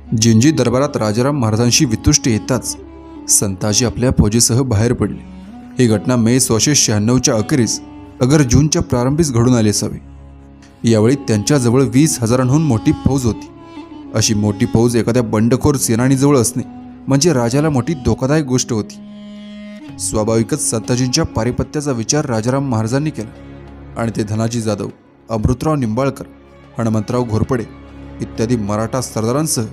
जिंजी दरबारात राजाराम महाराजांशी वितुष्ट येताच संताजी आपल्या फौजेसह बाहेर पडले। ही घटना मे 1696च्या अखेरीस अगर जूनच्या प्रारंभीच घडून आली असावी। यावेळी त्यांच्याजवळ 20,000हून मोठी फौज होती। अशी मोठी फौज एखाद्या बंडखोर सेनानीजवळ असणे म्हणजे राजाला मोठी धोकादायक गोष्ट होती। स्वाभाविकच संताजींच्या पारिपत्याचा विचार राजाराम महाराजांनी केला आणि ते धनाजी जाधव, अमृतराव निंबाळकर, हनुमंतराव घोरपडे इत्यादी मराठा सरदारांसह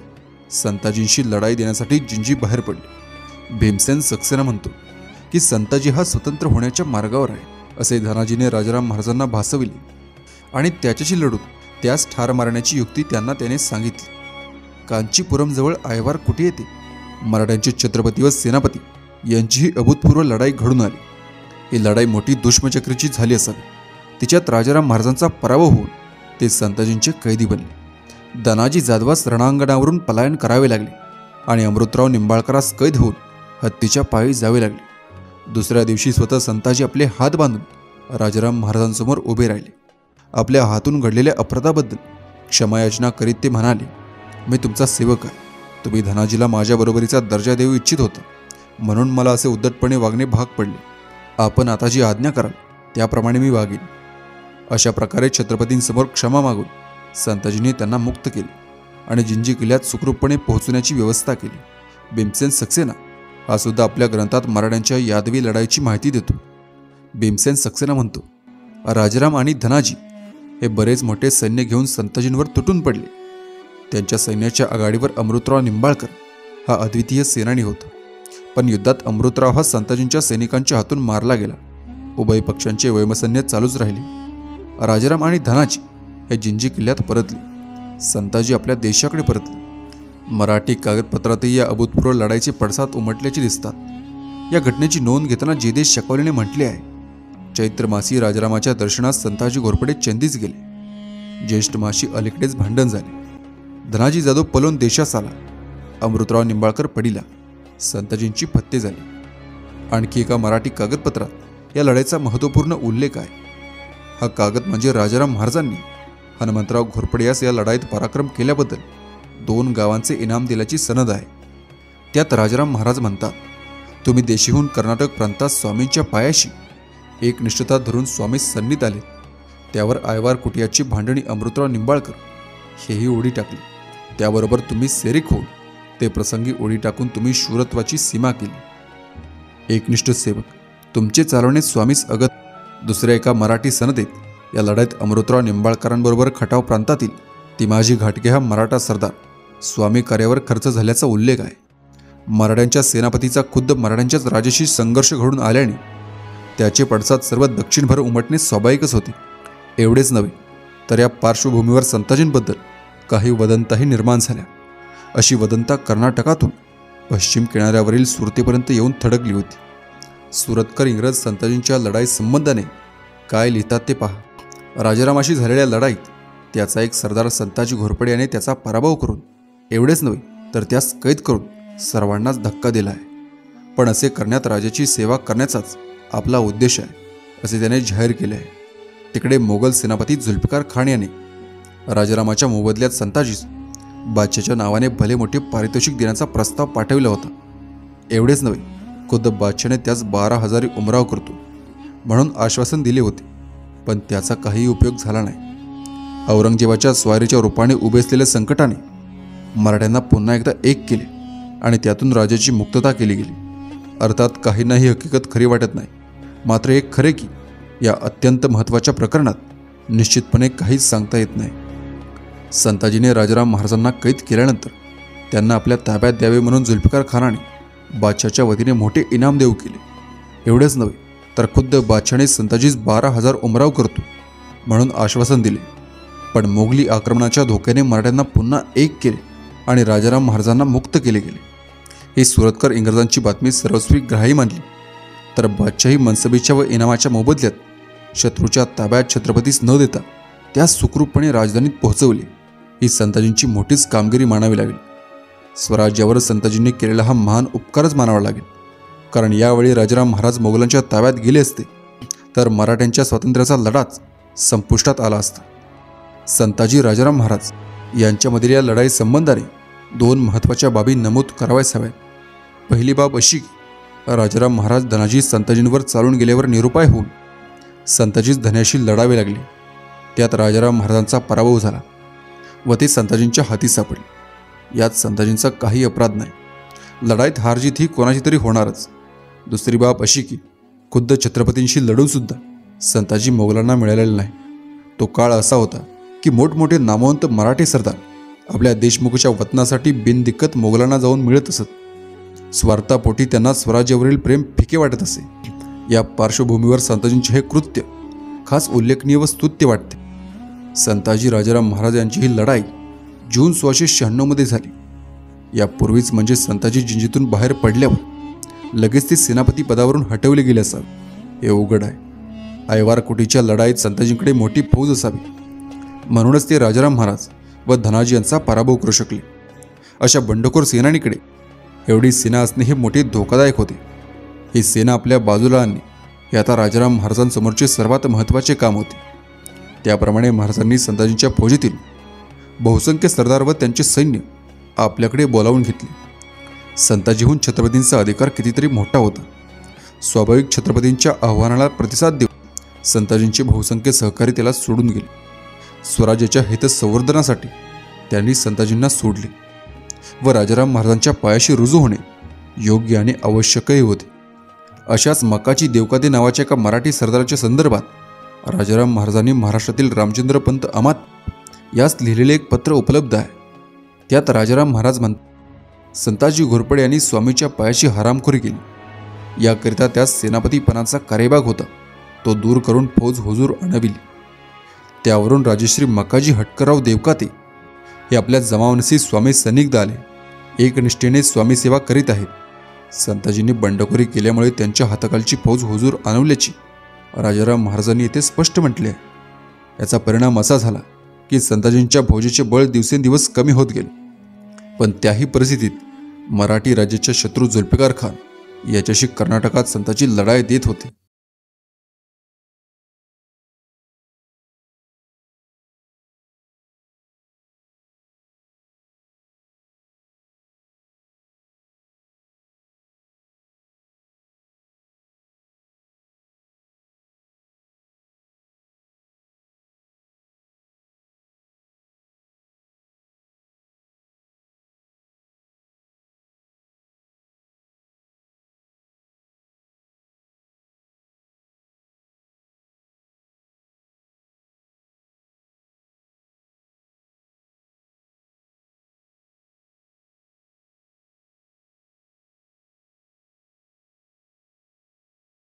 संताजींशी लढाई देण्यासाठी जिंजी बाहेर पडले। भीमसेन सक्सेना म्हणतो की संताजी हा स्वतंत्र होण्याच्या मार्गावर आहे असे धनाजीने राजाराम महाराजांना भासविले आणि त्याच्याशी लढून त्यास ठार मारण्याची युक्ती त्यांना त्याने सांगितली। कांचीपुरमजवळ आयवार कुटी येथे मराठ्यांचे छत्रपती व सेनापती यांचीही अभूतपूर्व लढाई घडून आली। ही लढाई मोठी दुष्मचक्रीची झाली असावी। तिच्यात राजाराम महाराजांचा पराभव होऊन ते संताजींचे कैदी बनले। धनाजी जाधवास रणांगणावरून पलायन करावे लागले आणि अमृतराव निंबाळकरास कैद होऊन हत्तीच्या पायी जावे लागले। दुसऱ्या दिवशी स्वतः संताजी आपले हात बांधून राजाराम महाराजांसमोर उभे राहिले। आपल्या हातून घडलेल्या अपराधाबद्दल क्षमायाचना करीत ते म्हणाले, मी तुमचा सेवक आहे। तुम्ही धनाजीला माझ्या बरोबरीचा दर्जा देऊ इच्छित होता, म्हणून मला असे उद्धटपणे वागणे भाग पडले। आपण आता जी आज्ञा कराल त्याप्रमाणे मी वागेन। अशा प्रकारे छत्रपतींसमोर क्षमा मागून संताजींनी त्यांना मुक्त केले आणि जिंजी किल्ल्यात सुखरूपपणे पोहोचण्याची व्यवस्था केली। भीमसेन सक्सेना हा सुद्धा आपल्या ग्रंथात मराठ्यांच्या यादवी लढाईची माहिती देतो। भीमसेन सक्सेना म्हणतो, राजाराम आणि धनाजी हे बरेच मोठे सैन्य घेऊन संताजींवर तुटून पडले। त्यांच्या सैन्याच्या आघाडीवर अमृतराव निंबाळकर हा अद्वितीय सेनानी होता, पण युद्धात अमृतराव हा संताजींच्या सैनिकांच्या हातून मारला गेला। उभय पक्षांचे वैमसन्य चालूच राहिले। राजाराम आणि धनाजी हे जिंजी किल्ल्यात परतले। संताजी आपल्या देशाकडे परतले। मराठी कागदपत्रातही या अभूतपूर्व लढाईचे पडसाद उमटल्याचे दिसतात। या घटनेची नोंद घेताना जयदेश शकवलेने म्हटले आहे, चैत्र मासी राजारामाच्या दर्शनास संताजी घोरपडे चंदीस गेले। ज्येष्ठ मासी अलीकडेच भांडण झाले। धनाजी जाधव पळून देशास आला। अमृतराव निंबाळकर पडिला। संताजींची फत्ते झाली। आणखी एका मराठी कागदपत्रात या लढाईचा महत्त्वपूर्ण उल्लेख आहे। हा कागद म्हणजे राजाराम महाराजांनी हनुमंतराव घोरपडे यास या लढाईत पराक्रम केल्याबद्दल 2 गावांचे इनाम दिल्याची सनद आहे। त्यात राजाराम महाराज म्हणतात, तुम्ही देशीहून कर्नाटक प्रांतात स्वामींच्या पायाशी एकनिष्ठता धरून स्वामी सन्नीत आले। त्यावर आयवार कुटियाची भांडणी अमृतराव निंबाळकर हेही उडी टाकली। त्याबरोबर तुम्ही सेरिक होऊन ते प्रसंगी उडी टाकून तुम्ही शूरत्वाची सीमा केली। एकनिष्ठ सेवक तुमचे चालवणे स्वामीस अगत। दुसऱ्या एका मराठी सनदेत या लढाईत अमृतराव निंबाळकरांबरोबर खटाव प्रांतातील तिमाजी घाटगे हा मराठा सरदार स्वामी कार्यावर खर्च झाल्याचा उल्लेख आहे। मराठ्यांच्या सेनापतीचा खुद्द मराठ्यांच्याच राजाशी संघर्ष घडून आल्याने त्याचे पडसाद सर्व दक्षिणभर उमटणे स्वाभाविकच होते। एवढेच नव्हे तर या पार्श्वभूमीवर संताजींबद्दल काही वदंताही निर्माण झाल्या। अशी वदंता कर्नाटकातून पश्चिम किनाऱ्यावरील सुरतेपर्यंत येऊन थडकली होती। सुरतकर इंग्रज संताजींच्या लढाई संबंधाने काय लिहितात ते पहा। राजारामाशी झालेल्या लढाईत त्याचा एक सरदार संताजी घोरपडे याने त्याचा पराभव करून एवढेच नव्हे तर त्यास कैद करून सर्वांनाच धक्का दिला आहे। पण असे करण्यात राजाची सेवा करण्याचाच आपला उद्देश आहे असे त्याने जाहीर केले आहे। तिकडे मोगल सेनापती जुल्फिकार खान याने राजारामाच्या मोबदल्यात संताजीस बादशाच्या नावाने भले मोठे पारितोषिक देण्याचा प्रस्ताव पाठविला होता। एवढेच नव्हे, खुद्द बादशाने त्यास 12,000 उमराव करतो म्हणून आश्वासन दिले होते, पण त्याचा काही उपयोग झाला नाही। औरंगजेबाच्या स्वारीच्या रूपाने उभे असलेल्या संकटाने मराठ्यांना पुन्हा एकदा एक केले आणि त्यातून राजाची मुक्तता केली गेली। अर्थात काहींना ही हकीकत खरी वाटत नाही, मात्र एक खरे की या अत्यंत महत्त्वाच्या प्रकरणात निश्चितपणे काहीच सांगता येत नाही। संताजीने राजाराम महाराजांना कैद केल्यानंतर त्यांना आपल्या ताब्यात द्यावे म्हणून जुल्फिकार खानाने बादशाच्या वतीने मोठे इनाम देऊ केले। एवढेच नव्हे तर खुद्द बादशाने संताजीस 12,000 उमराव करतो म्हणून आश्वासन दिले, पण मोगली आक्रमणाच्या धोक्याने मराठ्यांना पुन्हा एक केले आणि राजाराम महाराजांना मुक्त केले गेले। ही सुरतकर इंग्रजांची बातमी सर्वस्वी ग्राही मानली, तर बादशाही मनसबीच्या व इनामाच्या मोबदल्यात शत्रूच्या ताब्यात छत्रपतीस न देता त्यास सुखरूपपणे राजधानीत पोहोचवले। ही संताजींची मोठीच कामगिरी मानावी लागेल। स्वराज्यावर संताजींनी केलेला हा महान उपकारच मानावा लागेल, कारण यावेळी राजाराम महाराज मोगलांच्या ताब्यात गेले असते तर मराठ्यांच्या स्वातंत्र्याचा लढाच संपुष्टात आला असता। संताजी राजाराम महाराज यांच्यामधील या लढाई संबंधाने 2 महत्त्वाच्या बाबी नमूद करावयास हव्यात. पहिली बाब अशी की राजाराम महाराज धनाजी संताजींवर चालून गेल्यावर निरुपाय होऊन संताजीच धन्याशी लढावे लागले. त्यात राजाराम महाराजांचा पराभव झाला व ते संताजींच्या हाती सापडले. यात संताजींचा काही अपराध नाही. लढाईत हारजीत ही कोणाची तरी होणारच. दुसरी बाब अशी की खुद्द छत्रपतींशी लढूनसुद्धा संताजी मोगलांना मिळालेला नाही. तो काळ असा होता की मोठमोठे नामवंत मराठी सरदार आपल्या देशमुखच्या वतनासाठी बिनदिक्कत मोगलांना जाऊन मिळत असत. स्वार्थापोटी त्यांना स्वराज्यावरील प्रेम फिके वाटत असे. या पार्श्वभूमीवर संताजींचे हे कृत्य खास उल्लेखनीय व स्तुत्य वाटते. संताजी राजाराम महाराज यांची ही लढाई जून 1696 मध्ये झाली. यापूर्वीच म्हणजे संताजी जिंजीतून बाहेर पडल्यावर लगेच ते सेनापती पदावरून हटवले गेले असावे हे उघड आहे. आयवारकुटीच्या लढाईत संताजींकडे मोठी फौज असावी म्हणूनच ते राजाराम महाराज व धनाजी यांचा पराभव करू शकले. अशा बंडखोर सेनानीकडे एवढी सेना असणे हे मोठे धोकादायक होते. ही सेना आपल्या बाजूला आणणे हे आता राजाराम महाराजांसमोरचे सर्वात महत्त्वाचे काम होते. त्याप्रमाणे महाराजांनी संताजींच्या फौजेतील बहुसंख्य सरदार व त्यांचे सैन्य आपल्याकडे बोलावून घेतले. संताजीहून छत्रपतींचा अधिकार कितीतरी मोठा होता. स्वाभाविक छत्रपतींच्या आव्हानाला प्रतिसाद देऊन संताजींचे बहुसंख्य सहकारी त्याला सोडून गेले. स्वराज्याच्या हितसंवर्धनासाठी त्यांनी संताजींना सोडले व राजाराम महाराजांच्या पायाशी रुजू होणे योग्य आणि आवश्यकही होते. अशाच मकाची देवकाते नावाच्या एका मराठी सरदाराच्या संदर्भात राजाराम महाराजांनी महाराष्ट्रातील रामचंद्र पंत अमात यास लिहिलेले एक पत्र उपलब्ध आहे. त्यात राजाराम महाराज म्हणतात, संताजी घोरपडे यांनी स्वामीच्या पायाशी हरामखोरी केली. याकरिता त्यास सेनापतीपणाचा कार्यभाग होता. तो दूर करून फौज हुजूर आणविली. त्यावरून राजश्री मकाजी हटकरराव देवकाते हे आपल्या जमावनसी स्वामी सन्निग्ध आले. एकनिष्ठेने स्वामी सेवा करीत आहेत. संताजींनी बंडखोरी केल्यामुळे त्यांच्या हाताखालची फौज हुजूर आणवल्याची राजाराम महाराजांनी येथे स्पष्ट म्हटले आहे. याचा परिणाम असा झाला की संताजींच्या फौजेचे बळ दिवसेंदिवस कमी होत गेले. पण त्याही परिस्थितीत मराठी राज्याच्या शत्रू जुल्फिकार खान याच्याशी कर्नाटकात संताजी लढाई देत होते.